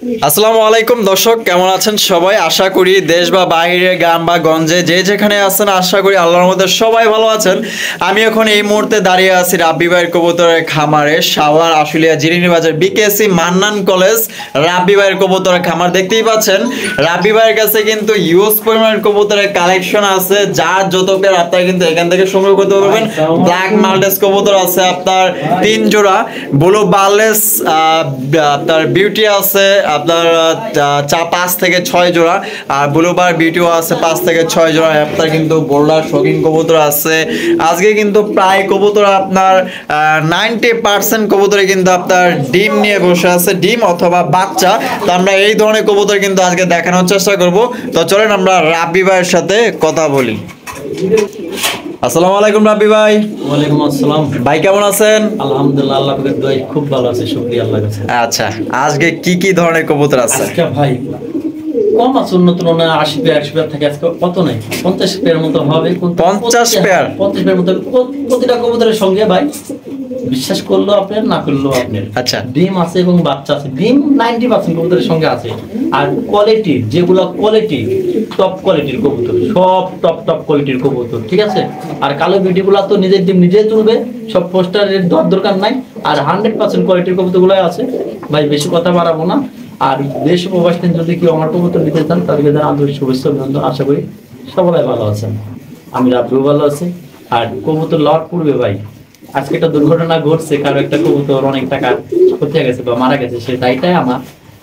আসসালামু আলাইকুম দর্শক, কেমন আছেন সবাই? আশা করি দেশ বা বাইরে, গ্রাম বা গঞ্জে যে যেখানে আছেন আশা করি আল্লাহর মধ্যে সবাই ভালো আছেন। আমি এখন এই মুহূর্তে দাঁড়িয়ে আছি রাব্বি ভাইয়ের কবুতরের খামারে, সাভার আশুলিয়া জিরিনি বাজার বিকেএসি মান্নান কলেজ রাব্বি ভাইয়ের কবুতরের খামার। দেখতেই পাচ্ছেন রাব্বি ভাইয়ের কাছে কিন্তু ইউজ পরিমাণের কবুতরের কালেকশন আছে, যার যত পেয়ার আপনারা কিন্তু এখান থেকে সংগ্রহ করতে পারবেন। ব্ল্যাক মাল্টেস কবুতর আছে আপনার 3 জোড়া, ব্লু বার্লেস আপনার বিউটি আছে আপনার 5 থেকে 6 জোড়া, আর ব্লুবার বিউটিও আছে 5 থেকে 6 জোড়া। আপনার কিন্তু বোল্ডার শৌখিন কবুতর আছে। আজকে কিন্তু প্রায় কবুতর আপনার 90% কবুতরে কিন্তু আপনার ডিম নিয়ে বসে আছে, ডিম অথবা বাচ্চা। তো আমরা এই ধরনের কবুতর কিন্তু আজকে দেখানোর চেষ্টা করব। তো চলেন আমরা রাব্বি ভাইয়ের সাথে কথা বলি। আসসালামু আলাইকুম রাব্বি ভাই। ওয়ালাইকুম আসসালাম ভাই, কেমন আছেন? আলহামদুলিল্লাহ, আল্লাহ পাকের দয়ায় খুব ভালো আছে, শুকরিয়া আল্লাহর কাছে। আচ্ছা, আজকে কি কি ধরনের কবুতর আছে? আজকে ভাই কম আছে, অন্য তুলনায় 80 পেয়ার 100 পেয়ার থাকে, আজকে কত নাই 50 পেয়ার মতো হবে। 50 পেয়ার? 50 পেয়ার মতো প্রতিটা কবুতরের সঙ্গে ভাই বিশ্বাস করলো আপনার, না করলেও আপনার। আচ্ছা, ডিম আছে এবং বাচ্চা আছে। ডিম 90% কবুতরের সঙ্গে আছে। আর কোয়ালিটি যেগুলো কোয়ালিটি টপ কোয়ালিটির কবুতর, সব টপ কোয়ালিটির কবুতর, ঠিক আছে। আর কালো বিউটিগুলো তো নিজের ডিম নিজে তুলবে, সব পোস্টারের দরকার নাই। আর 100% কোয়ালিটির কবুতরগুলো আছে ভাই, বেশি কথা বাড়াবো না। আর দেশ প্রবাসী যদি কেউ আমার কবুতর নিতে চান তাদেরকে জানাই আন্তরিক শুভেচ্ছা অভিনন্দন। আশা করি সবাই ভালো আছেন, আমি রাব্বিও ভালো আছি। আর কবুতর লট পড়বে ভাই, আজকে একটা দুর্ঘটনা ঘটছে, কারো একটা কবুতর অনেক টাকা ক্ষতি হয়ে গেছে বা মারা গেছে, সে দায়টাই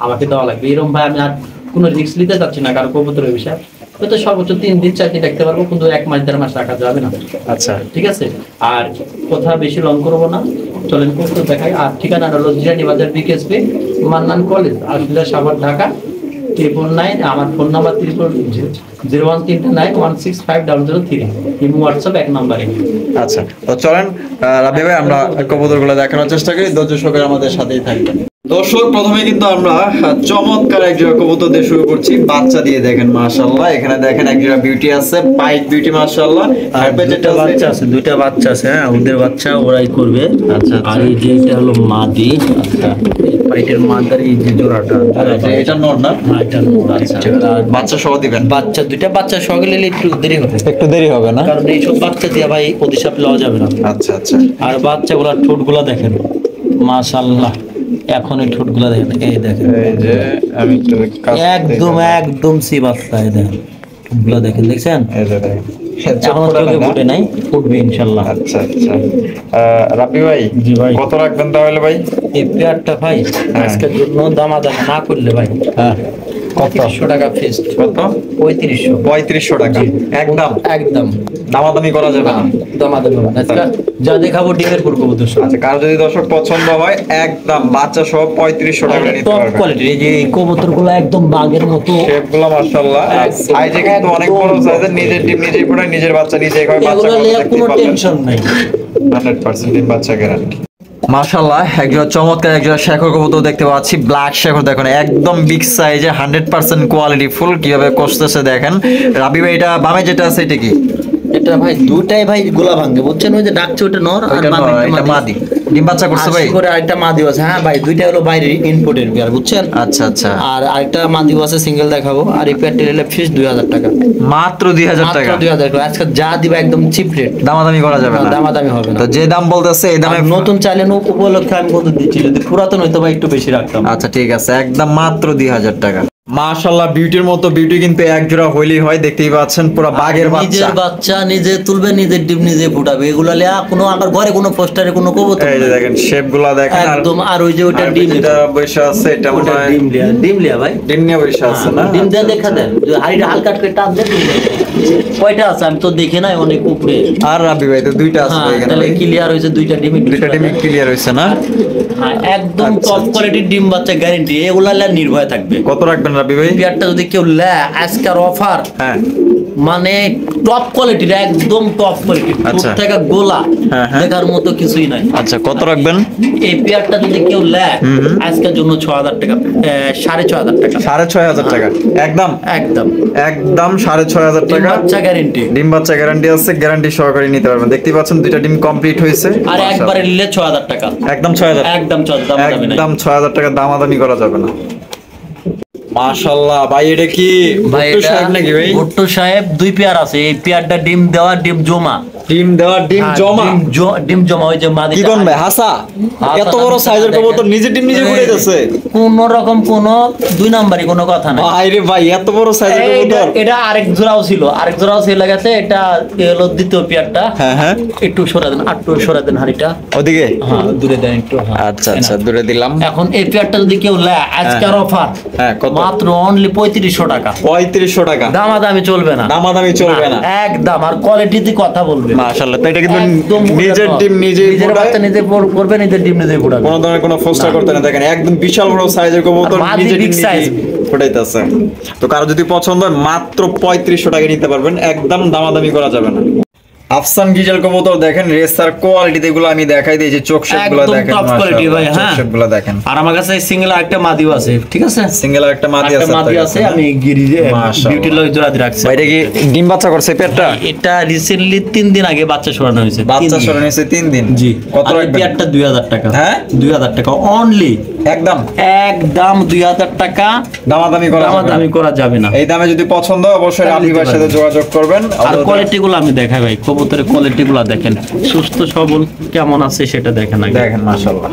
আমাকে দেওয়া লাগবে। এরকম ভাই আমি আর কোনো রিস্ক নিতে চাচ্ছি না কারো কবুতরের বিষয়। হয়তো সর্বোচ্চ 3 দিন 4 দিন রাখতে পারবো, কিন্তু 1 মাস 1.5 মাস রাখা যাবে না। আচ্ছা, ঠিক আছে। আর কথা বেশি লং করবো না, চলেন কবুতর দেখাই। আর ঠিকানা হলো জিরানী বাজার বিকেএসপি মান্নান কলেজ, আশুলিয়া সাভার ঢাকা 999। আমার ফোন নাম্বার 01391650003। ইমো হোয়াটসঅ্যাপ 1 নম্বরে। আচ্ছা, তো চলেন রাব্বি ভাই আমরা কবুতরগুলো দেখানোর চেষ্টা করি। দর্শকের আমাদের সাথেই থাকবেন। দর্শক, প্রথমে কিন্তু আমরা চমৎকার এক জোড়া কবুতর দিয়ে শুরু করছি। বাচ্চা দিয়ে দেখেন, মাশাআল্লাহ। এখানে দেখেন এক জোড়া বিউটি আছে, পাইট বিউটি, মাশাআল্লাহ। আর দুইটা বাচ্চা আছে, দুইটা বাচ্চা আছে। হ্যাঁ, ওদের বাচ্চা ওরাই করবে। আচ্ছা, আর এই যে এটা হলো মাদি। আচ্ছা, পাইটের মাদার এই যে জোড়াটা, এটা নর না? হ্যাঁ, এটা নর। আচ্ছা, আর বাচ্চা সহ দিবেন? বাচ্চা দুইটা বাচ্চা সহ গেলে একটু দেরি হবে, একটু দেরি হবে না, কারণ এইসব বাচ্চা দিয়ে ভাই অধিশাপ লওয়া যাবে না। আচ্ছা আচ্ছা। আর বাচ্চাগুলার ঠোঁটগুলা দেখেন, মাশাআল্লাহ। এখন এই ঠোঁটগুলা দেখেন, এই দেখেন, এই যে আমি একদম সি বাচ্চা। এই দেখেন ঠোঁটগুলা দেখেন, দেখছেন? এই যে দেখেন, এখনো চোখে ফুটে নাই, ফুটবে ইনশাআল্লাহ। আচ্ছা আচ্ছা। রাব্বি ভাই, জি ভাই। কত রাখবেন তাহলে ভাই? এই পেয়ারটা ভাই আজকের জন্য দামাদামি না করলে ভাই, হ্যাঁ, কত? 3500 টাকা ফিক্সড। কত? 3500 টাকা একদম? একদম দামাদামি করা যাবে না? দামাদামি হবে না। আজকে যা দেখাবো ডিমের পুরো কবুতর। আচ্ছা, কার যদি দর্শক পছন্দ হয় একদম বাচ্চা সহ 3500 টাকা নিতে টপ পারবেন। কোয়ালিটির এই যে কবুতরগুলো একদম বাঘের মতো, শেপগুলো মাশাআল্লাহ। সাইজে কিন্তু অনেক বড় সাইজের, নিজের ডিম নিজেই পড়ে, নিজের বাচ্চা নিজেই খায়। বাচ্চা এগুলো নিয়ে কোনো টেনশন নাই, 100% ডিম বাচ্চা গ্যারান্টি। মাশাআল্লাহ, একজন চমৎকার একজন শেখর কবুতর দেখতে পাচ্ছি। ব্ল্যাক শেখর দেখুন, একদম বিগ সাইজে, 100% কোয়ালিটি ফুল। কিভাবে কষতেছে দেখেন। রাব্বি ভাই, এটা বামে যেটা আছে এটা কি? এটা ভাই দুটাই ভাই গোলা ভাঙে, বুঝছেন? ওই যে ডাকছে ওটা নর, আর এটা মাদি। ডিম বাচ্চা করছে ভাই? করে আরেকটা মাদি আছে। হ্যাঁ ভাই, দুইটা হলো বাইরের ইম্পোর্টের পেয়ার, বুঝছেন? আচ্ছা আচ্ছা। আর আরেকটা মাদি আছে, সিঙ্গেল দেখাবো। আর এই পেয়ারটা হলো ফিক্স 2000 টাকা, মাত্র 2000 টাকা? 2000 টাকা। আজকে যা দিবা একদম চিপ রেট, দামাদামি করা যাবে না? দামাদামি হবে না। তো যে দাম বলতেছে এই দামে নতুন চাইলে উপলক্ষে আমি কত দিচ্ছি, যদি পুরাতন হইতো ভাই একটু বেশি রাখতাম। আচ্ছা ঠিক আছে, একদম মাত্র 2000 টাকা। মাশাআল্লাহ, বিউটির মতো বিউটি কিন্তু এক জোড়া হইলেই হয়। দেখতেই পাচ্ছেন পুরো বাঘের বাচ্চা। নিজের বাচ্চা নিজে তুলবে, নিজের ডিম নিজে ফুটাবে। এগুলা লিয়া কোনো আমার ঘরে কোনো পোস্টারে কোনো কবুতর। এই যে দেখেন শেপগুলো দেখেন একদম। আর ওই যে ওটা ডিম, এটা বসে আছে, এটা মনে হয় ডিম লিয়া ভাই, ডিম নিয়ে বসে আছে না? ডিম দিয়ে দেখা দেন, হাড়িটা হালকা করে টান দেন। কয়টা আছে আমি তো দেখি নাই, অনেক উপরে। আর রাব্বি ভাই তো দুইটা আছে এখানে, তাহলে ক্লিয়ার হইছে, দুইটা ডিম ক্লিয়ার হইছে না? একদম টপ কোয়ালিটির ডিম বাচ্চা গ্যারান্টি। এগুলা লিয়া নির্ভয় থাকবে। কত রাখবেন রাব্বি ভাই? পেয়ারটা যদি কেউ লে, আজকের অফার, হ্যাঁ, মানে টপ কোয়ালিটির, একদম টপ কোয়ালিটির, আচ্ছা। থেকে গোলা হ্যাঁ, হ্যাঁ। দেখার মতো কিছুই নাই। আচ্ছা, কত রাখবেন? এই পেয়ারটা যদি কেউ লে আজকের জন্য 6000 টাকা, 6500 টাকা, 6500 টাকা একদম? একদম একদম 6500 টাকা। বাচ্চা গ্যারান্টি, ডিম বাচ্চা গ্যারান্টি আছে, গ্যারান্টি সহকারে নিতে পারবেন। দেখতেই পাচ্ছেন দুইটা ডিম কমপ্লিট হয়েছে। আর একবারে নিলে 6000 টাকা, একদম 6000? একদম 6000, একদম 6000 টাকা, দামাদামি করা যাবে না। মাশাআল্লাহ ভাই, এটা কি ভাই ভুট্টো এটা সাহেব নাকি ভাই? ভুট্টো সাহেব 2 পেয়ার আছে, এই পেয়ারটা ডিম দেওয়া ডিম জমা। ডিম দেওয়া ডিম হ্যাঁ, জমা? ডিম জমা ওই যে মাদি। কি কোন ভাই হাসা? এত বড় সাইজের কবুতর নিজে ডিম নিজে ফুটাইতেছে? কোন রকম কোন 2 নাম্বারই কোনো কথা না। ভাই রে ভাই, এত বড় সাইজের কবুতর! এটা আরেক জোড়াও ছিল গেছে। এটা হলো দ্বিতীয় পেয়ারটা। হ্যাঁ হ্যাঁ, একটু সরা দেন, একটু সরা দেন হাড়িটা। ওদিকে? হ্যাঁ দূরে দেন একটু। হ্যাঁ আচ্ছা আচ্ছা, দূরে দিলাম। এখন এই পেয়ারটা যদি কেউ নেয়, আজকের অফার হ্যাঁ, কত? মাত্র অনলি 3500 টাকা। 3500 টাকা? দামাদামি চলবে না, দামাদামি চলবে না? একদম। আর কোয়ালিটিতে কথা বলবে। মাশাআল্লাহ, তো এটা কিন্তু একদম নিজের ডিম নিজেই নিজের ফোটায়, বাচ্চা নিজে করবে, নিজের ডিম নিজে ফোটাবে। কোনো ধরনের কোনো ফোস্টা করতে না। দেখেন একদম বিশাল বড় সাইজের কবুতর, মাদি নিজে ডিম big size। নিজেই ফোটাইতেছে। তো কারো যদি পছন্দ হয় মাত্র 3500 টাকা নিতে পারবেন, একদম দামাদামি করা যাবে না। আফসান গিজেল কবুতর দেখেন, রেসার কোয়ালিটি যেগুলো আমি দেখাই দিই, যে চোখ শেপগুলো একদম দেখেন, top quality ভাই, মাশাআল্লাহ, চোখ হ্যাঁ। শেপগুলো দেখেন। আর আমার কাছে সিঙ্গেল একটা মাদিও আছে, ঠিক আছে? সিঙ্গেল একটা মাদি একটা আছে, মাদি আপনার আছে, কাছে? আমি গিরিজে মাশাআল্লাহ। বিউটি লয় জোড়া দিয়ে রাখছি। ভাই, এটা কি ডিম বাচ্চা করছে পেটটা? এটা রিসেন্টলি 3 দিন আগে বাচ্চা সরানো হয়েছে। বাচ্চা সরে নিয়েছে 3 দিন? জি। কত আর এই রাখবেন? পেয়ারটা 2000 টাকা। হ্যাঁ? 2000 টাকা অনলি, একদম একদম 2000 টাকা। দামাদামি করা যাবে না। দামাদামি করা যাবে না। এই দামে যদি পছন্দ হয় অবশ্যই তাহলে রাফি নিতে ভাইয়ের সাথে পারবেন। যোগাযোগ করবেন। আর কোয়ালিটি গুলো আমি দেখাই ভাই, কবুতরের কোয়ালিটি গুলো দেখেন, সুস্থ সবল কেমন আছে সেটা দেখেন আগে। দেখেন মাশাআল্লাহ,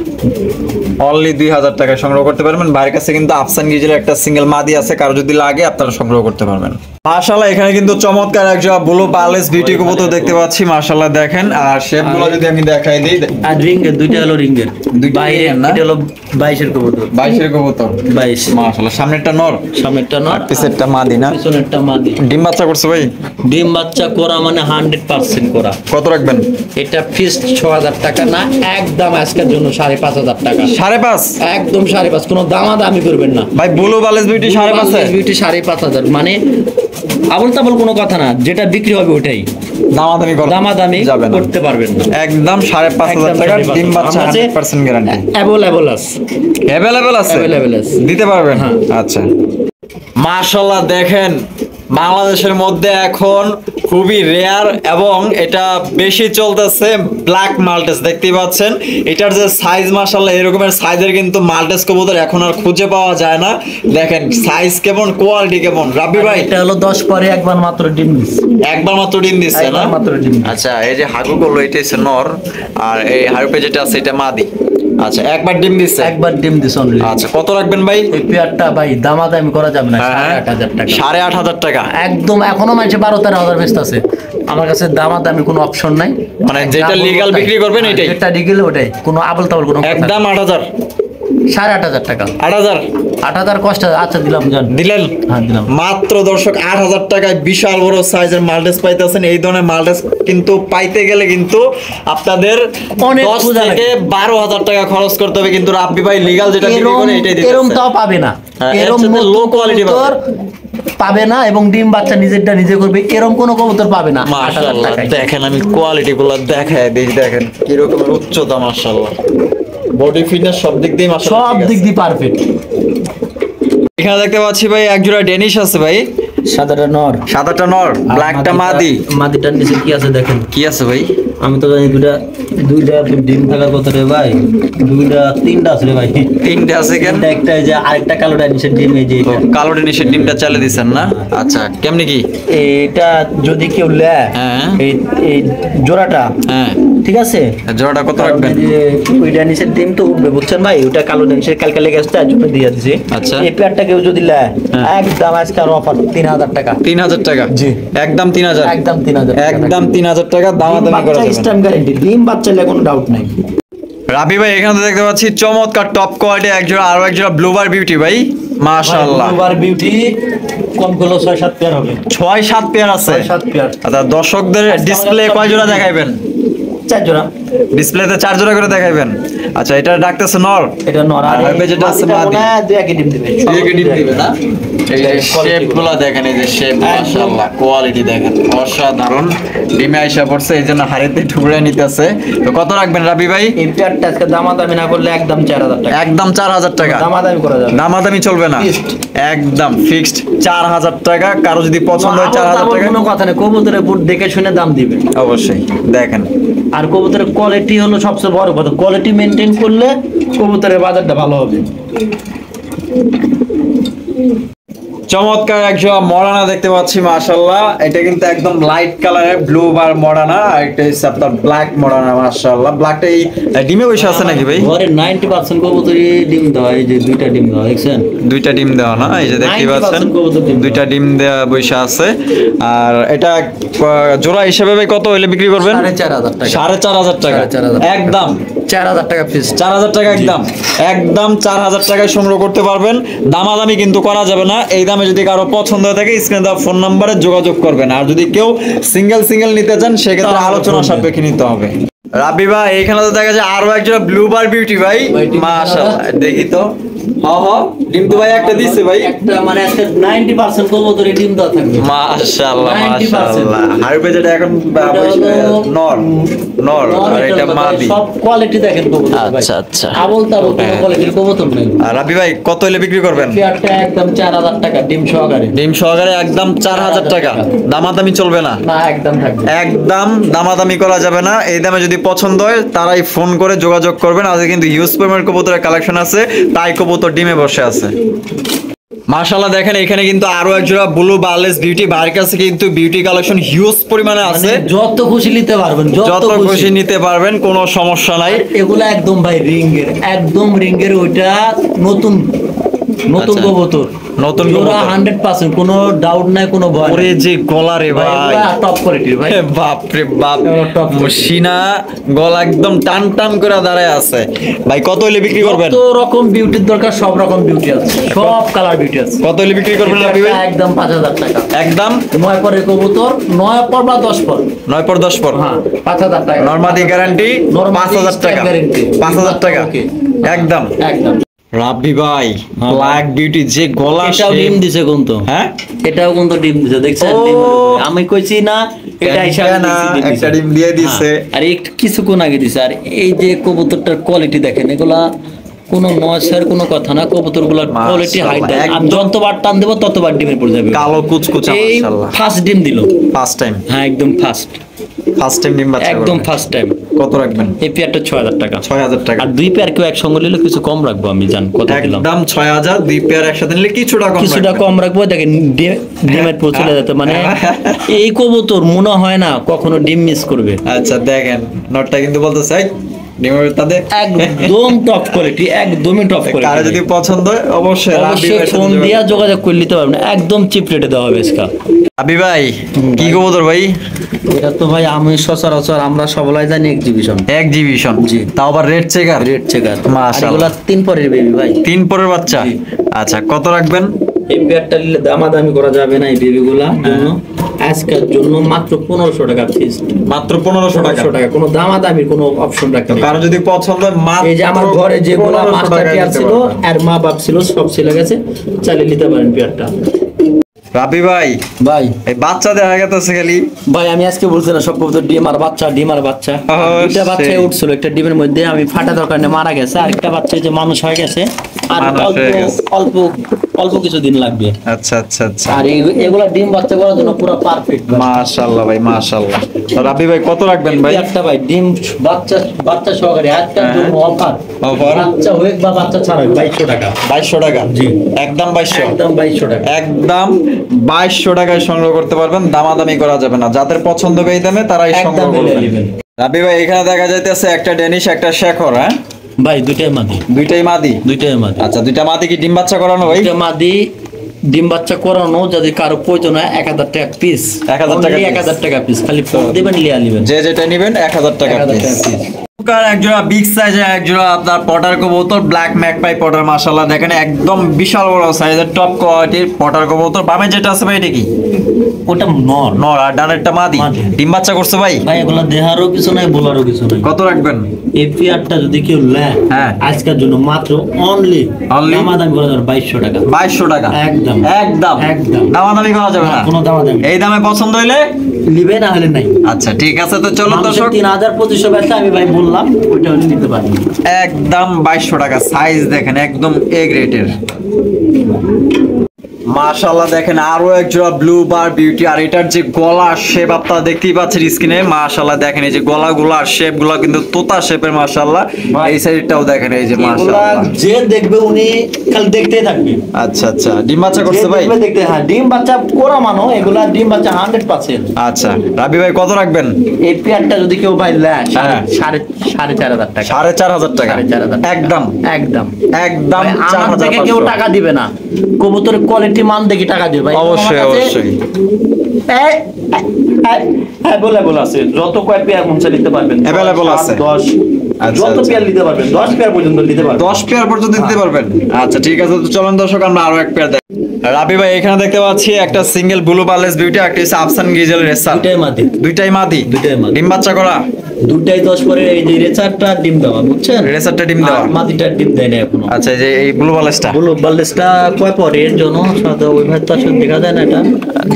অনলি 2000 টাকা সংগ্রহ করতে পারবেন। ভাইয়ের কাছে কিন্তু আফসান গিজের একটা সিঙ্গেল মাদি আছে, কারো যদি লাগে আপনারা সংগ্রহ করতে পারবেন। মাশাআল্লাহ, এখানে কিন্তু চমৎকার একজোড়া ব্লু পার্লেস বিউটি কবুতর দেখতে পাচ্ছি। মাশাআল্লাহ দেখেন, আর শেপগুলো যদি আমি দেখাই দিই, আর রিঙ্গের দুইটা হলো রিঙ্গের, দুইটা বাইরে রিঙ্গের না? এটা হলো 22 এর কবুতর। 22 এর কবুতর? 22। মাশাআল্লাহ, সামনেরটা নর, সামনেরটা নর, পিছেরটা মাদি না? পিছনেরটা মাদি। ডিম বাচ্চা করছে ভাই? ডিম বাচ্চা করা মানে 100% করা। কত রাখবেন? এটা ফিক্সড 6000 টাকা না, একদম আজকের জন্য 5500 টাকা। 5.5? একদম 5.5, কোনো দামাদামি করবেন না ভাই, ব্লু পার্লেস বিউটি 5.5? বিউটি 5500, মানে আবল তাবল কোনো কথা না, যেটা বিক্রি হবে ওটাই। দামাদামি যাবে না, করতে পারবেন না। একদম 5500 টাকা, ডিম বাচ্চা 100% গ্যারান্টি। অ্যাভেলেবল আছে, অ্যাভেলেবল আছে? অ্যাভেলেবল আছে, দিতে পারবেন? হ্যাঁ। আচ্ছা। মাশাআল্লাহ দেখেন, বাংলাদেশের মধ্যে এখন খুবই রেয়ার এবং এটা বেশি চলতেছে ব্ল্যাক মাল্টেস, দেখতেই পাচ্ছেন। এটার যে সাইজ, মাশাআল্লাহ এরকমের সাইজের কিন্তু মাল্টেস কবুতর এখন আর খুঁজে পাওয়া যায় না। দেখেন সাইজ কেমন, কোয়ালিটি কেমন। রাব্বি ভাই, এটা হলো 10 পরে একবার মাত্র ডিম দিছে। একবার মাত্র ডিম দিচ্ছে না? একবার মাত্র ডিম। আচ্ছা, এই যে হাগু করলো এটা হচ্ছে নর, আর এই হারুপে যেটা আছে এটা মাদি। আচ্ছা, একবার ডিম দিচ্ছে? একবার ডিম দিছে অনলি। আচ্ছা, কত রাখবেন ভাই? এই পেয়ারটা ভাই দামাদামি করা যাবে না, 8500 টাকা। 8500 টাকা? একদম। এখনো মানুষ 12-13 বেচতে আছে, আমার কাছে দামাদামি কোনো অপশন নাই। মানে যেটা লিগ্যাল বিক্রি করবেন এটাই? যেটা লিগ্যাল ওটাই, কোনো আবল তাবল কোনো কথা নাই। একদম 8000? 8500 টাকা। 8000? 8000 কষ্ট। আচ্ছা দিলাম, জান দিলেন? হ্যাঁ দিলাম। মাত্র দর্শক 8000 টাকায় বিশাল বড় সাইজের মাল্টেস পাইতেছেন। এই ধরনের মাল্টেস কিন্তু পাইতে গেলে কিন্তু আপনাদের অনেক 10 খোঁজা থেকে 12000 টাকা খরচ করতে হবে, কিন্তু রাব্বি ভাই লিগ্যাল যেটা বিক্রি করে এটাই দিতেছে। এরম তাও পাবে না, হ্যাঁ, এরম এর সাথে low quality কবুতর পাবে না, এবং ডিম বাচ্চা নিজেরটা নিজে করবে, এরম কোনো কবুতর পাবে না। 8000 মাশাআল্লাহ টাকায়। দেখেন, আমি কোয়ালিটি গুলো দেখায় দিই, দেখেন কিরকম উচ্চতা, মাশাআল্লাহ বডি ফিটনেস সব দিক দিয়ে মাশাআল্লাহ সব দিক দিয়ে পারফেক্ট। এখানে দেখতে পাচ্ছি ভাই একজোড়া ডেনিশ আছে ভাই, সাদাটা নর, সাদাটা নর, ব্ল্যাকটা মাদি। মাদিটার নিচে কি আছে দেখেন। কি আছে ভাই? আমি তো জানি দুইটা ডিম থাকার কথা রে ভাই, তিনটা আছে রে ভাই। তিনটে আছে কেন? একটা এই যে আরেকটা কালোটা নিচে ডিম, এই যে এটা। কালো ডেনিশের ডিমটা চালে দিছেন না? আচ্ছা, কেমনে কি? এটা যদি কেউ নেয়, হ্যাঁ। এই জোড়াটা, হ্যাঁ, ঠিক আছে, জোড়াটা কত রাখবেন? ওইটা নিচের ডিম তো উঠবে, বুঝছেন ভাই, ওটা কালো নিচের কালকে লেগে আসছে, আজ জন্য দিয়ে দিছি। আচ্ছা। এই পেয়ারটা কেউ যদি নেয়, হ্যাঁ। একদম আজকাল অফার 3000 টাকা। 3000 টাকা? জি। একদম 3000? একদম 3000 টাকা। একদম 3000 টাকা, দামাদামি করা যাবে না। স্ট্যাম্প গ্যারান্টি, ডিম বাচ্চা নিলে কোনো ডাউট নাই। রাবি ভাই, এখানে তো দেখতে পাচ্ছি চমৎকার টপ কোয়ালিটি একজোড়া, আরো একজোড়া ব্লুবার বিউটি ভাই, মাশাআল্লাহ। ব্লুবার বিউটি কম করলো 6-7 পেয়ার হবে। 6-7 পেয়ার আছে? 6-7 পেয়ার। আচ্ছা, দর্শকদের ডিসপ্লে কয় জোড়া দেখাইবেন? 4 জোড়া। ডিসপ্লেতে 4 জোড়া করে দেখাইবেন? আচ্ছা, এটা ডাকতেছে নর? এটা নর, আর আর যেটা আছে মাদি? দুই একে ডিম দিবে। দুই একে ডিম দিবে না? এই যে শেপগুলো দেখেন, এই যে শেপ, মাশাআল্লাহ কোয়ালিটি দেখেন, অসাধারণ। ডিমে আইসা পড়ছে, এই জন্য হাড়িতে ঠুকরে নিতেছে। তো কত রাখবেন রাবি ভাই? এই পেয়ারটা আজকে দামাদামি না করলে একদম 4000 টাকা। একদম 4000 টাকা? দামাদামি করা যাবে না। দামাদামি চলবে না? Fixed। একদম ফিক্সড 4000 টাকা। কারো যদি পছন্দ হয় 4000 টাকা, কোনো কথা নেই, কবুতরের বুট দেখে শুনে দাম দিবে। অবশ্যই দেখেন। আর কবুতরের কোয়ালিটি হলো সবচেয়ে বড় কথা, কোয়ালিটি মেনটেন করলে কবুতরের বাজারটা ভালো হবে। চমৎকার একজন মডানা দেখতে পাচ্ছি মাশাআল্লাহ। এটা কিন্তু একদম লাইট কালারের ব্লু বার মডানা, আর এটা হচ্ছে আপনার ব্ল্যাক মডানা মাশাআল্লাহ। ব্ল্যাকটা এই ডিমে বসে আছে নাকি ভাই? ঘরে 90% কবুতরই ডিম দেওয়া, এই যে দুইটা ডিম দেওয়া দেখছেন, দুইটা ডিম দেওয়া না, এই যে দেখতে পাচ্ছেন 90% কবুতর ডিম দুইটা ডিম দেওয়া বসে আছে। আর এটা জোড়া হিসেবে ভাই কত হলে বিক্রি করবেন? 4,500 টাকা। 4,500 টাকা 4,500 একদম। 4,000 টাকা পিস। 4,000 টাকা একদম, একদম 4,000 টাকায় সংগ্রহ করতে পারবেন। দামাদামি কিন্তু করা যাবে না। এই দামে যদি কারো পছন্দ হয়ে থাকে স্ক্রিনে দেওয়া ফোন নম্বরে যোগাযোগ করবেন। আর যদি কেউ সিঙ্গেল নিতে চান সেক্ষেত্রে আলোচনা সাপেক্ষে নিতে হবে। রাব্বি ভাই এখানে তো দেখা যায় আরো একজন ব্লু বার বিউটি ভাই, মাশাআল্লাহ দেখি তো। ডিম তো ভাই একটা দিছে ভাই, একটা মানে একটা 90% কবুতরে ডিম দেওয়া থাকবে। মাশাআল্লাহ 90%। মাশাআল্লাহ। হারবে যেটা এখন নর নর আর এটা মাদি। সব কোয়ালিটি দেখেন কবুতর ভাই। আচ্ছা আচ্ছা। আবল তাবল কোনো কোয়ালিটির কবুতর নেই। আর রাব্বি ভাই কত হলে বিক্রি করবেন? পেয়ারটা একদম 4,000 টাকা ডিম সহকারে। ডিম সহকারে একদম 4,000 টাকা। দামাদামি চলবে না? না একদম থাকবে। একদম দামাদামি করা যাবে না। এই দামে যদি পছন্দ হয় তারাই ফোন করে যোগাযোগ করবেন। আজকে কিন্তু হিউজ পরিমাণের কবুতরের কালেকশন আছে, তাই কবুতর ডিমে বসে আছে। মাশাআল্লাহ দেখেন এখানে কিন্তু আরো এক জোড়া ব্লু বার্লেস বিউটি, ভাইয়ের কাছে কিন্তু বিউটি কালেকশন হিউজ পরিমাণে আছে। যত খুশি নিতে পারবেন, যত খুশি নিতে পারবেন, কোনো সমস্যা নাই। এগুলো একদম ভাই রিঙ্গের, একদম রিঙ্গের। ওইটা নতুন কবুতর, নতুন জোড়া 100%, কোনো ডাউট নাই, কোনো ভয় নাই। ওরে যে গলা রে ভাই, টপ কোয়ালিটির ভাই। বাপ রে বাপ, টপ মশিনা গলা একদম টান টান করে দাঁড়ায় আছে। ভাই কত হলে বিক্রি করবেন? কত রকম বিউটির দরকার সব রকম বিউটি আছে, সব কালার বিউটি আছে। কত হলে বিক্রি করবেন আপনি ভাই? একদম 5,000 টাকা একদম। 9 পরের কবুতর, 9 পর বা 10 পর, 9 পর 10 পর, হ্যাঁ 5,000 টাকা। নরমাদি গ্যারান্টি 5,000 টাকা, 5,000 টাকা একদম একদম। রাব্বি ভাই ব্ল্যাক বিউটি যে গলা, এটাও ডিম দিছে কিন্তু, হ্যাঁ এটাও কিন্তু ডিম দিছে দেখছেন। আমি কইছি না এটা হিসাবে একটা ডিম দিয়ে দিছে। আর একটু কিছুক্ষণ আগে দিছে। আর এই যে কবুতরটার কোয়ালিটি দেখেন, এগুলা কোনো নয়সের কোনো কথা না, কবুতরগুলোর কোয়ালিটি হাই। আমি যতবার টান দেব ততবার ডিমের পড়ে যাবে, কালো কুচকুচা এই মাশাআল্লাহ। ফার্স্ট ডিম দিল, ফার্স্ট টাইম। হ্যাঁ একদম ফার্স্ট টাইম ডিম বাচ্চা একদম ফার্স্ট টাইম। কত রাখবেন? এই পেয়ারটা 6,000 টাকা। 6,000 টাকা। আর দুই পেয়ার কেউ একসঙ্গে নিলে কিছু কম রাখবো, আমি জান কত দিলাম। একদম 6,000, দুই পেয়ার একসাথে নিলে কিছুটা কম রাখবো। দেখেন ডিমের পর চলে যেতে, মানে এই কবুতর মনে হয় না কখনো ডিম মিস করবে। আচ্ছা দেখেন নটটা কিন্তু বলতেছে ডিমের তাদের একদম টপ কোয়ালিটি, একদমই টপ কোয়ালিটি। কারো যদি পছন্দ হয় অবশ্যই ফোন দিয়া যোগাযোগ করে নিতে পারবেন, একদম চিপ রেটে দেওয়া হবে আজকাল। আবি ভাই কি কবুতর ভাই? এটা তো ভাই আমি সচরাচর আমরা সবাই জানি এক্সিবিশন। এক্সিবিশন, জি। তাও আবার রেড চেকার। রেড চেকার মাশাআল্লাহ। এগুলা 3 পরের বেবি ভাই, 3 পরের বাচ্চা। আচ্ছা কত রাখবেন? এই পেয়ারটা নিলে দামাদামি করা যাবে না। এই বেবিগুলা জন্য আজকের জন্য মাত্র 1500 টাকা ফিক্স। মাত্র 1500 টাকা। কোনো দামাদামির কোনো অপশন রাখতে নেই। কারো যদি পছন্দ হয় মাত্র, এই যে আমার ঘরে যেগুলো মাস্টার পেয়ার ছিল আর মা বাপ ছিল সব ছেলে গেছে, চালিয়ে নিতে পারেন পেয়ারটা। রাবি ভাই এই বাচ্চা দেখা গেছে খালি ভাই, আমি আজকে বলছি না সব কবুতর ডিম আর বাচ্চা। দুইটা বাচ্চা উঠছিল, একটা ডিমের মধ্যে আমি ফাটা দরকার মারা গেছে, আরেকটা বাচ্চা যে মানুষ হয়ে গেছে, আর অল্প অল্প কিছুদিন লাগবে। আচ্ছা আচ্ছা আচ্ছা। আর এগুলা ডিম বাচ্চা করার জন্য পুরো পারফেক্ট। মাশাআল্লাহ ভাই মাশাআল্লাহ। রাবি ভাই কত রাখবেন ভাই? একটা ভাই ডিম বাচ্চা সহকারে আজকের জন্য অফার। বাচ্চা হোক বা বাচ্চা ছাড়া 2200 টাকা। 2200 টাকা? জি একদম 2200। একদম 2200 টাকা। একদম 2200 টাকায় সংগ্রহ করতে পারবেন, দামাদামি করা যাবে না। যাদের পছন্দ হবে এই দামে তারাই সংগ্রহ করবেন। রাবি ভাই এখানে দেখা যাইতেছে একটা ডেনিশ একটা শেখর, হ্যাঁ ভাই দুইটাই মাদি। দুইটাই মাদি? দুইটাই মাদি। আচ্ছা দুইটা মাদি কি ডিম বাচ্চা করানো ভাই? দুইটা মাদি ডিম বাচ্চা করানো, যদি কারো প্রয়োজন হয় 1000 টাকা পিস। 1000 টাকা? 1000 টাকা পিস, খালি ফোন দিবেন লিয়া নেবেন। যে যেটা নেবেন 1000 টাকা পিস। একজোড়া বিগ সাইজের একজোড়া আপনার পটার কবুতর, ব্ল্যাক ম্যাকপাই পটার, মাশাআল্লাহ দেখেন একদম বিশাল বড় সাইজের টপ কোয়ালিটির পটার কবুতর। বামে যেটা আছে ভাই এটা কি? ওটা নর। নর। আর ডানেরটা মাদি? ডিম বাচ্চা করছে ভাই? ভাই এগুলা দেহারও কিছু নাই, বলারও কিছু নাই। কত রাখবেন? এই পেয়ারটা যদি কেউ নেয় আজকের জন্য মাত্র অনলি দামাদামি করা যাবে 2200 টাকা। 2200 টাকা? একদম একদম একদম দামাদামি করা যাবে না? কোনো দামাদামি। এই দামে পছন্দ হইলে নিবে, না হলে নাই। আচ্ছা ঠিক আছে, তো চলো দর্শক 3200 বেচা আমি ভাই বললাম ওইটা হলে নিতে পারি। একদম 2200 টাকা। সাইজ দেখেন একদম এ গ্রেডের। মাশাআল্লাহ দেখেন আরো এক জোড়া ব্লু বার বিউটি, আর এটার যে গলার শেপ আপনারা দেখতেই পাচ্ছেন স্ক্রিনে। মাশাআল্লাহ দেখেন এই যে গলাগুলার শেপ গুলা কিন্তু তোতা শেপের মাশাআল্লাহ। এই সাইডটাও দেখেন এই যে মাশাআল্লাহ, যে দেখবে উনি খালি দেখতেই থাকবে। আচ্ছা আচ্ছা, ডিম বাচ্চা করছে ভাই? দেখতে, হ্যাঁ ডিম বাচ্চা করা মানো, এগুলা ডিম বাচ্চা 100%। আচ্ছা রাবি ভাই কত রাখবেন? এই পেয়ারটা যদি কেউ ভাই নেয় 4,500 টাকা। 4,500 টাকা 4,500 একদম একদম একদম। আমার থেকে কেউ টাকা দিবে না, কবুতরের কোয়ালিটি মান দেখি টাকা দিবে ভাই। অবশ্যই অবশ্যই। অ্যাভেলেবল আছে, যত কয় পেয়ার মন চাইতে পারবেন। অ্যাভেলেবল আছে 10 যত পেয়ার নিতে পারবেন, 10 পেয়ার পর্যন্ত নিতে পারবেন। 10 পেয়ার পর্যন্ত দিতে পারবেন। আচ্ছা ঠিক আছে, তো চলুন দর্শক আমরা আরো এক পেয়ার দেখ। রাবি ভাই এখানে দেখতে পাচ্ছি একটা সিঙ্গেল ব্লু বার্লেস বিউটি, একটা হচ্ছে আফসান গিজেল রেসার। দুইটাই মাদি। দুইটাই মাদি। দুইটাই মাদি। ডিম বাচ্চা করা? দুইটাই 10 পরে। এই যে রেসারটা ডিম দেওয়া, বুঝছেন? রেসারটা ডিম দেওয়া, মাদিটা ডিম দেয় না এখনো। আচ্ছা এই যে এই ব্লু বার্লেসটা? ব্লু বার্লেসটা কয় পরে এর জন্য সাদা ওই ভাই তো আসলে দেখা যায় না, এটা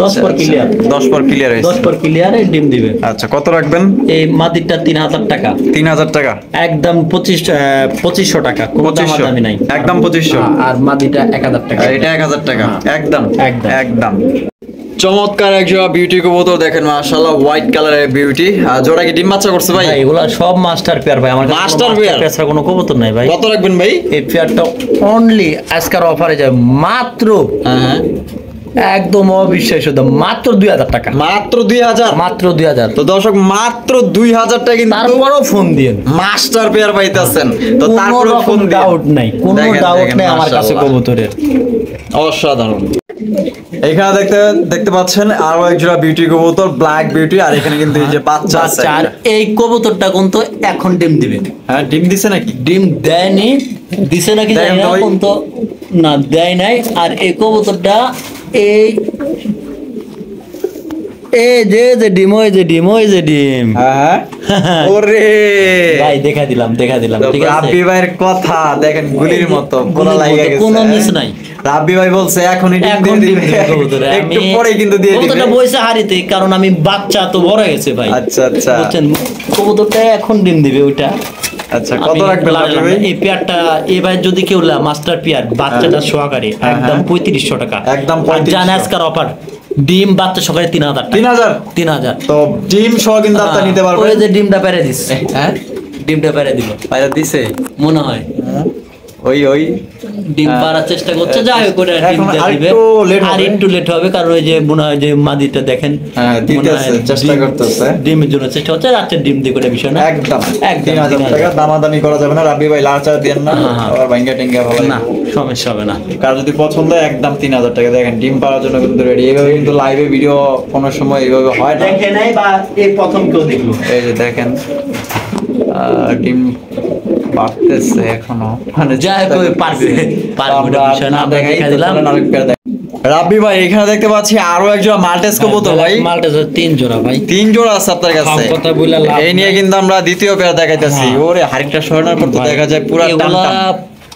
10 পর ক্লিয়ার। 10 পর ক্লিয়ার হইছে। 10 পর ক্লিয়ারে ডিম দিবে। আচ্ছা কত রাখবেন? এই মাদিটা 3,000 টাকা। 3,000 টাকা একদম 2500 টাকা, কোনো দামাদামি নাই, একদম 2500। আর মাদিটা 1000 টাকা। আর এটা 1000 টাকা একদম একদম। একদম। চমৎকার এক জোড়া বিউটি কবুতর দেখেন মাশাআল্লাহ, হোয়াইট কালারের বিউটি। আর জোড়া কি ডিম বাচ্চা করছে ভাই? ভাই এগুলা সব মাস্টার পেয়ার ভাই, আমার কাছে মাস্টার কোনো পেয়ার ছাড়া কোনো কবুতর নাই ভাই। কত রাখবেন ভাই? এই পেয়ারটা অনলি আজকের অফারে যায় মাত্র, হ্যাঁ একদম অবিশ্বাস্য দাম, মাত্র 2,000 টাকা। মাত্র 2,000? মাত্র 2,000। তো দর্শক মাত্র 2,000 টাকা কিন্তু তারপরও ফোন দিন, মাস্টার পেয়ার পাইতেছেন। তো কোনো তারপরে রকম ফোন ডাউট নাই, কোনো দেখেন, ডাউট দেখেন, নাই আমার কাছে মাশাআল্লাহ। কবুতরের। অসাধারণ। এখানে দেখতে পাচ্ছেন আরো এক জোড়া বিউটি কবুতর, ব্ল্যাক বিউটি। আর এখানে কিন্তু এই যে বাচ্চা আছে। আর এই কবুতরটা কিন্তু এখন ডিম দিবে। হ্যাঁ ডিম দিছে নাকি? ডিম দেয়নি, দিছে নাকি জানি না, কিন্তু না দেয় নাই। আর এই কবুতরটা এই এই যে ডিম, ওই যে ডিম, ওই যে ডিম। হ্যাঁ ওরে ভাই দেখা দিলাম ঠিক আছে। রাব্বি ভাইয়ের কথা দেখেন গুলির মতো পুরো লাগা গেছে, কোনো মিস নাই। রাব্বি ভাই বলছে এখনই ডিম দিয়ে দিবে, একটু পরে কিন্তু দিয়ে দিবে। কবুতরটা বইছে হাড়িতে, কারণ আমি বাচ্চা তো বড় গেছে ভাই। আচ্ছা আচ্ছা বুঝছেন, কবুতরটা এখন ডিম দিবে ওইটা। আচ্ছা কত রাখবেন রাব্বি ভাই? এই পেয়ারটা এবার যদি কেউ মাস্টার পেয়ার বাচ্চাটা সহকারে একদম 3500 টাকা। একদম 3500। জানাজকার অফার, ডিম বাচ্চা সহকারে 3,000 টাকা। 3,000 তো ডিম সহ কিন্তু আপনি নিতে পারবেন। ওই যে ডিমটা পেরে দিস, হ্যাঁ ডিমটা পেরে দিল পায়রা দিছে মনে হয়। ওই ডিম পাড়ার চেষ্টা করছে, যাই হোক ওটা এখন ডিমটা দিবে। আরেকটু late আর হবে। একটু লেট হবে, কারণ ওই যে মনে হয় যে মাদিটা দেখেন হ্যাঁ, মনে হয় দিতেছে, চেষ্টা ডিম- করতেছে। ডিমের জন্য চেষ্টা হচ্ছে, রাত্রে ডিম দিয়ে করে বিষয় না। একদম একদম 3,000 টাকা দামাদামি করা যাবে না। রাব্বি ভাই লালচা দেন না, হ্যাঁ, হ্যাঁ। আবার ভাঙ্গা টিঙ্গা ভালো না সমস্যা হবে না। কার যদি পছন্দ হয় একদম 3,000 টাকা। দেখেন ডিম পাওয়ার জন্য কিন্তু রেডি। এইভাবে কিন্তু লাইভে ভিডিও কোনো সময় এইভাবে হয় না। দেখে নাই বা এই প্রথম কেউ দেখলো। এই যে দেখেন ডিম বাড়তেছে এখনো, মানে যাই হোক, ওই পারবে, ওটা বিষয় না, আমরা দেখাই দেখা তো, দিলাম। চলেন আরেক পেয়ার দেখ। রাব্বি ভাই এখানে দেখতে পাচ্ছি আরো একজন মাল্টেস কবুতর ভাই। মালটা 3 জোড়া ভাই। 3 জোড়া আছে আপনার কাছে। সব কথা বইলা লাভ এই নিয়ে নাই। কিন্তু আমরা দ্বিতীয় পেয়ার দেখাইতেছি। হ্যাঁ। ওরে হাড়িটা সরানোর পর তো ভাই, দেখা যায় পুরো টান এগুলা টান।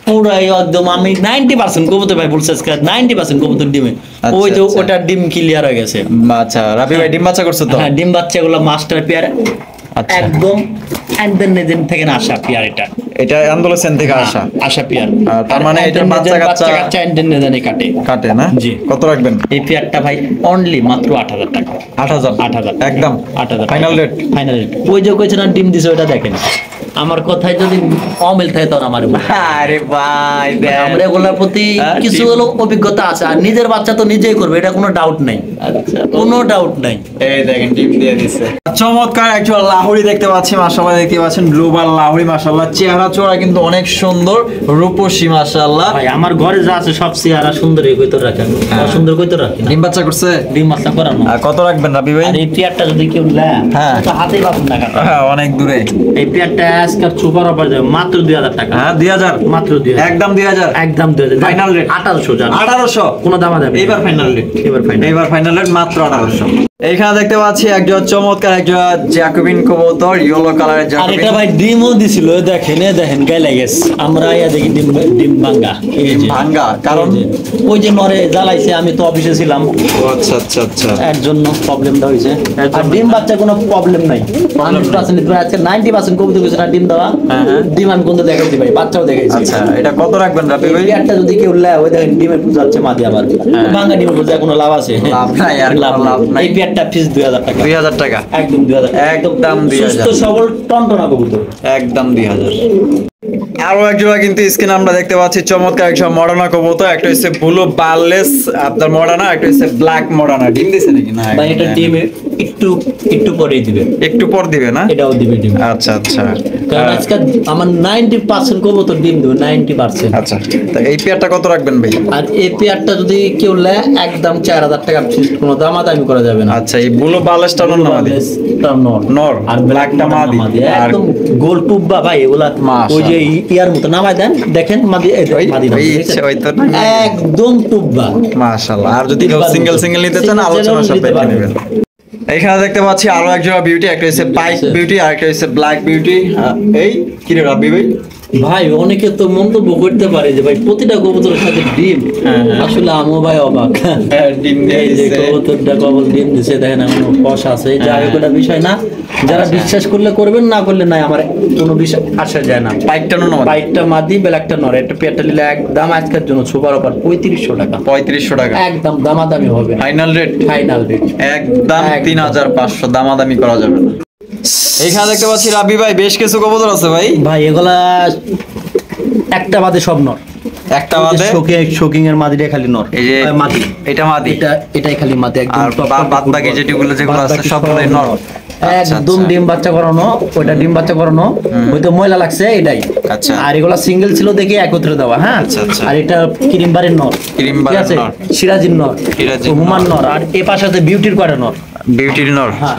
পুরাই একদম আমি 90% কবুতর ভাই বলছে, আজকে 90% কবুতর ডিমে। আচ্ছা, ওই তো আচ্ছা। ওটা ডিম ক্লিয়ার হয়ে গেছে। আচ্ছা রাব্বি ভাই ডিম বাচ্চা করছে তো? হ্যাঁ ডিম বাচ্চাগুলো মাস্টার পেয়ার, আচ্ছা। একদম এন্ডেন থেকে না আসা পেয়ার এটা। এটা আন্দোলন থেকে আসা আশা পেয়ার। তার মানে এটা বাচ্চা কাচ্চা এন্ডেন কাটে। কাটে না? জি। কত রাখবেন? এই পেয়ারটা ভাই অনলি মাত্র 8,000 টাকা। 8,000 8,000 একদম 8,000 ফাইনাল রেট। Final rate. ওই যে কইছে না ডিম দিছে, ওটা দেখেন। আমার কথায় যদি অমিল থাকে তখন আমার আরে ভাই আমরা এগুলোর প্রতি হ্যাঁ, কিছু ঠিক। হলো অভিজ্ঞতা আছে, আর নিজের বাচ্চা তো নিজেই করবে, এটা কোনো ডাউট নাই, আচ্ছা কোনো ডাউট নাই। এই দেখেন ডিম দিয়ে দিছে। চমৎকার একজন লাহোরি দেখতে পাচ্ছি মাশাআল্লাহ, দেখতে পাচ্ছেন ব্লু বার লাহোরি মাশাআল্লাহ। চেহারা চোরা কিন্তু অনেক সুন্দর, রূপসী মাশাআল্লাহ। ভাই আমার ঘরে যা আছে সব চেহারা সুন্দরই কইতো রাখেন, সুন্দর কইতো রাখি না। ডিম বাচ্চা করছে? ডিম বাচ্চা করানো। আর কত রাখবেন রাব্বি ভাই? আর এই পেয়ারটা যদি কেউ নেয়, হ্যাঁ। তো হাতেই পাবেন না কাটা। হ্যাঁ অনেক দূরে। এই পেয়ারটা আজকাল সুপার অফার যাবে মাত্র 2,000 টাকা। হ্যাঁ 2,000 মাত্র 2,000 একদম 2,000 একদম 2,000 ফাইনাল রেট 1800 জান 1800 কোনো দামা যাবে এবার ফাইনাল রেট এবার ফাইনাল এবার ফাইনাল রেট মাত্র 1800। এইখানে দেখতে পাচ্ছি একজন চমৎকার একজন জ্যাকোবিন কবুতর ইয়েলো কালারের আর জ্যাকোবিন। এটা ভাই ডিমও দিছিল, দেখেন দেখেন গাইলে গেছে। আমরা আইয়া দেখি ডিম ডিম ভাঙ্গা। এই ডিম যে ভাঙ্গা, কারণ? এই যে, ওই যে নরে জ্বালাইছে, আমি তো অফিসে ছিলাম, ও আচ্ছা আচ্ছা আচ্ছা। এর জন্য প্রবলেমটা হয়েছে। আর ডিম বাচ্চা কোনো প্রবলেম নাই, 100% আজকে 90% কবুতর কিছু না ডিম দেওয়া। হ্যাঁ, হ্যাঁ। ডিম আমি কোনটা দেখাইছি ভাই, বাচ্চাও দেখাইছি। আচ্ছা, এটা কত রাখবেন রাবি ভাই? পেয়ারটা যদি কেউ লেয়, ওই দেখেন ডিমের পুজো হচ্ছে মাদি আবার। হ্যাঁ। ভাঙ্গা ডিমের পুজো কোনো লাভ আছে? লাভ নাই, আর কোনো লাভ নাই। এই পেয়ারটা ফিস 2000 টাকা। 2000 টাকা, একদম 2000 টাকা। একদম 2000। সুস্থ সবল টনটনা কবুতর। একদম 2000। আরো এক জোড়া কিন্তু স্ক্রিনে আমরা দেখতে পাচ্ছি চমৎকার একজন মডার্না কবুতর। একটা হচ্ছে ব্লু বারলেস আপনার মডার্না, একটা হচ্ছে ব্ল্যাক মডার্না। ডিম দিছে নাকি? না, ভাই এটা ডিম একটু একটু পরেই দিবে, একটু পর দিবে না? এটাও দিবে ডিম। আচ্ছা আচ্ছা। কারণ আজকে আমার 90% কবুতর ডিম দেবে, 90%। আচ্ছা, তো এই পেয়ারটা কত রাখবেন ভাই? আর এই পেয়ারটা যদি কেউ নেয় একদম 4000 টাকা ফিক্সড, কোনো দামাদামি করা যাবে না। আচ্ছা, এই ব্লু বারলেসটা নর না মাদি? নর। আর ব্ল্যাকটা মাদি। আর একদম গোল টুব্বা ভাই, এগুলা মাশাআল্লাহ। ওই যে ইয়ার মতো নামায় দেন, দেখেন মাদি, এই ওই মাদি নাম, ওই ঠিক আছে? ইচ্ছে, ওই তো না? একদম টুব্বা। মাশাআল্লাহ। আর যদি কেউ সিঙ্গেল সিঙ্গেল নিতে চান, Single আলোচনা নিতে সাপেক্ষে পারবেন। নেবেন। এখানে দেখতে পাচ্ছি আরো এক জোড়া বিউটি, একটা হচ্ছে পাইক বিউটি আর একটা হচ্ছে ব্ল্যাক বিউটি। এই কি রে রাব্বি ভাই? ভাই অনেকে তো মন্তব্য করতে পারে যে ভাই প্রতিটা কবুতরের সাথে ডিম। হ্যাঁ, হ্যাঁ। আসলে আমও ভাই অবাক। ডিম দিয়ে এই যে দিছে। কবুতরটা কবল ডিম দিছে, দেখেন এখনো কষ আছে। যাই হোক, এটা বিষয় না, যারা বিশ্বাস করলে করবেন, না করলে নাই, আমার কোনো বিষয় আসা যায় না। পাইকটা নর না মাদি? বাইকটা মাদি, ব্ল্যাকটা নর। একটা পেয়ারটা নিলে একদম আজকের জন্য সুপার অফার 3500 টাকা। 3500 টাকা একদম দামাদামি হবে, ফাইনাল রেট। Final rate. একদম একদম। 3500, দামাদামি করা যাবে না। এখানে দেখতে পাচ্ছি রাব্বি ভাই বেশ কিছু কবুতর আছে ভাই। ভাই এগুলা একটা বাদে সব নর। একটা বাদে? শোকিং এর মাদিটা খালি নর। এই যে মাদি, এটা মাদি, এটাই খালি মাদি। একদম আর top বাদ বাকি যেগুলো আছে সবগুলোই নর। আচ্ছা, একদম আচ্ছা। ডিম বাচ্চা করানো, ওইটা ডিম বাচ্চা করানো, ওই তো ময়লা লাগছে এটাই। আচ্ছা। আর এগুলা সিঙ্গেল ছিল দেখে একত্রে দেওয়া। হ্যাঁ, আচ্ছা, আচ্ছা। আর এটা ক্রিমবারের নর, ক্রিমবারের ঠিক আছে? নর। সিরাজির নর, সিরাজির হুমান নর। নর, আর এ পাশে আছে বিউটির করে নর। বিউটির নর। হ্যাঁ,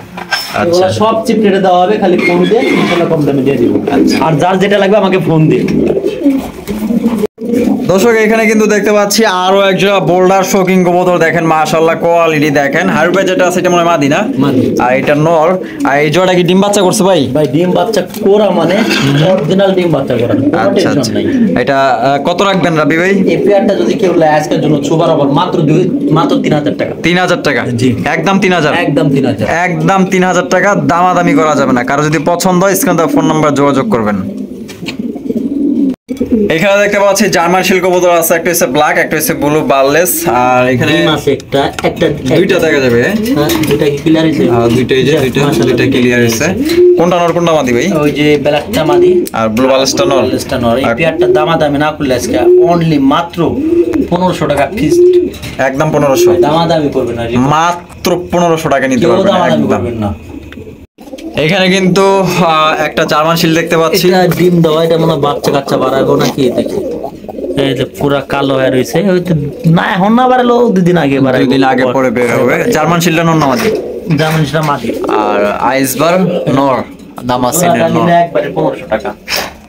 আচ্ছা। এগুলা সব চিপ রেটে দেওয়া হবে, খালি ফোন দিয়ে ইনশাআল্লাহ কম দামে দিয়ে দিব। আচ্ছা। আর যার যেটা লাগবে আমাকে ফোন দিন। দর্শক এখানে কিন্তু দেখতে পাচ্ছি আরো একজোড়া বোল্ডার শোকিং কবুতর। দেখেন মাশাআল্লাহ, কোয়ালিটি দেখেন। হারুপে যেটা আছে এটা মনে হয় মাদি না? মাদি। আর এটা নর। আর এই জোড়াটা কি ডিম বাচ্চা করছে ভাই? ভাই ডিম বাচ্চা করা মানে অরিজিনাল ডিম বাচ্চা করা, কোনো আচ্ছা টেনশন আচ্ছা। নাই। এটা কত রাখবেন রাব্বি ভাই? এই পেয়ারটা যদি কেউ নেয় আজকের জন্য সুপার অফার মাত্র 3000 টাকা। 3000 টাকা? জি। একদম 3000? একদম 3000। একদম 3000 টাকা, দামাদামি করা যাবে না। কারো যদি পছন্দ হয় স্ক্রিনে ফোন নাম্বার যোগাযোগ করবেন। এখানে দেখতে পাচ্ছি জার্মান শিল কবুতর আছে, একটা হচ্ছে ব্ল্যাক, একটা হচ্ছে ব্লু বারলেস। আর এখানে ডিম আছে একটা দুইটা দেখা যাবে। হ্যাঁ, দুইটা কি ক্লিয়ার হইছে? দুইটা এই যে দুইটা ক্লিয়ার হয়েছে। কোনটা নর কোনটা মাদি ভাই? ওই যে ব্ল্যাকটা মাদি আর ব্লু বারলেসটা নর। বারলেসটা নর। এই আর- পেয়ারটা দামাদামি না করলে আজকে অনলি মাত্র 1500 টাকা ফিক্সড। একদম 1500, দামাদামি করবেন না, মাত্র 1500 টাকা নিতে কেউ পারবেন দামাদামি একদম। করবেন না। এখানে কিন্তু একটা জার্মান শিল দেখতে পাচ্ছি। এটা ডিম দেওয়া, এটা মনে হয় বাচ্চা কাচ্চা বাড়াবো নাকি দেখি। এই যে পুরা কালো হয়ে রয়েছে, ওই তো না এখন না বাড়ালো, দুদিন আগে বাড়াইবো। 2 দিন আগে পরে বের হবে। জার্মান শিলটা নর না মাদি? যেমন সেটা মাটি। আর আইসবার নর, দামাসিনের ওরা নর। নিলে একবারে 1500 টাকা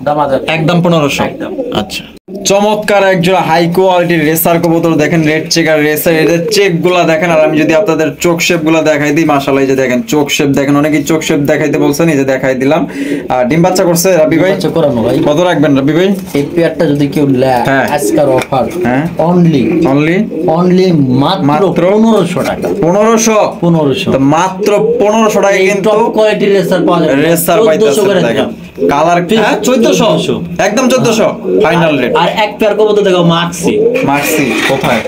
দামাদামি। একদম 1500। একদম। আচ্ছা, চমৎকার একজন হাই কোয়ালিটির রেসার কবুতর। দেখেন রেড চেকার রেসার, এদের চেক গুলা দেখেন। আর আমি যদি আপনাদের চোখ শেপ গুলা দেখাই দিই, মাশাআল্লাহ এই যে দেখেন চোখ শেপ দেখেন। অনেকেই চোখ শেপ দেখাইতে বলছেন, এই যে দেখাই দিলাম। আর ডিম বাচ্চা করছে রাব্বি ভাই? বাচ্চা করানো ভাই। কত রাখবেন রাব্বি ভাই? এই পেয়ারটা যদি কেউ নেয় হ্যাঁ। আজকের অফার হ্যাঁ। অনলি অনলি মাত্র মাত্র 1500 টাকা। 1500? 1500 তো মাত্র 1500 টাকা কিন্তু টপ কোয়ালিটির রেসার পাওয়া যাবে। রেসার 1400 পাইতেছে করে দেখেন। দিলাম। কালার 1400? 1400 একদম 1400 ফাইনাল রেট। আর এক পেয়ার কবুতর দেখো মাক্সি। মার্সি কোথায়?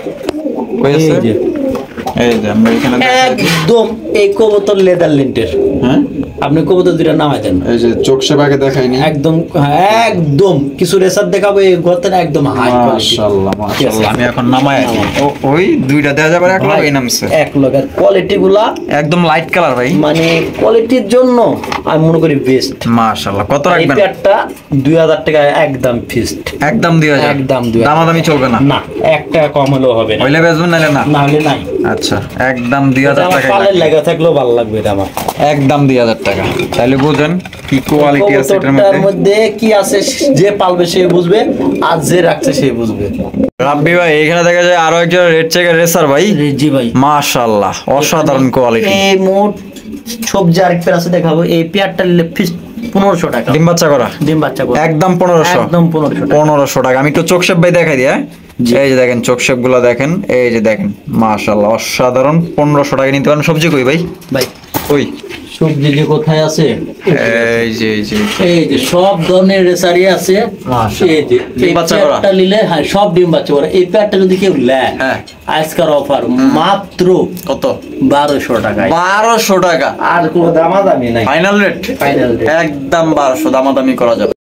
কই আছে? এই যে এই যে আমরা এখানে দেখাই দিই। একদম এই কবুতর লেদার লিন্টের। হ্যাঁ, আপনি কবুতর দুইটা নামাই দেন। এই যে চোখ সেবাকে দেখাইনি। একদম একদম কিছু রেসার দেখাবো, এই গর্তের একদম হাই কোয়ালিটি। মাশাআল্লাহ মাশাআল্লাহ। আমি এখন নামাই ওই দুইটা দেখা যাবে এক লগে নামছে। এক লগের কোয়ালিটি গুলা একদম লাইট কালার ভাই। মানে কোয়ালিটির জন্য আমি মনে করি বেস্ট। মাশাআল্লাহ। কত এই রাখবেন? পেয়ারটা 2000 টাকা একদম ফিক্সড। একদম 2000? একদম 2000। দামাদামি চলবে না? না, 1 টাকা কম হলেও হবে না। হইলে বেচবেন নালে না? না হলে নাই। আচ্ছা, একদম 2000 আমার টাকা। পালের লাগা থাকলেও ভালো লাগবে এটা আমার। একদম 2000 টাকা। তাহলে বুঝেন কি কোয়ালিটি আছে এটার কবুতরটার মধ্যে। মধ্যে কি আছে যে পালবে সে বুঝবে, আর যে রাখছে সে বুঝবে। রাব্বি ভাই এখানে দেখা যায় আরো একজন রেড চেকার রেসার ভাই, জি ভাই, মাশাআল্লাহ অসাধারণ কোয়ালিটি। এই মোট সবজি আরেক পেয়ার আছে দেখাবো। এই পেয়ারটা নিলে ফিক্স 1500 টাকা। ডিম বাচ্চা করা ডিম বাচ্চা করে একদম 1500, একদম 1500 টাকা। 1500 টাকা। আমি একটু চোখ শেপ ভাই দেখাই দিই, হ্যাঁ জি। এই যে দেখেন চোখ শেপ গুলো দেখেন, এই যে দেখেন মাশাআল্লাহ অসাধারণ। 1500 টাকা নিতে পারেন। সবজি কই ভাই? ভাই ওই সবজি যে কোথায় আছে, এই যে এই যে সব ধরনের রেসারি আছে। মাশাআল্লাহ। এই যে ডিম এই বাচ্চা করা। পেয়ারটা নিলে, হ্যাঁ সব ডিম বাচ্চা করে। এই পেয়ারটা যদি কেউ নেয়, হ্যাঁ। আজকের অফার মাত্র কত? 1200 টাকায়। 1200 টাকা আর কোনো দামাদামি নাই, ফাইনাল রেট, ফাইনাল রেট। একদম 1200, দামাদামি করা যাবে।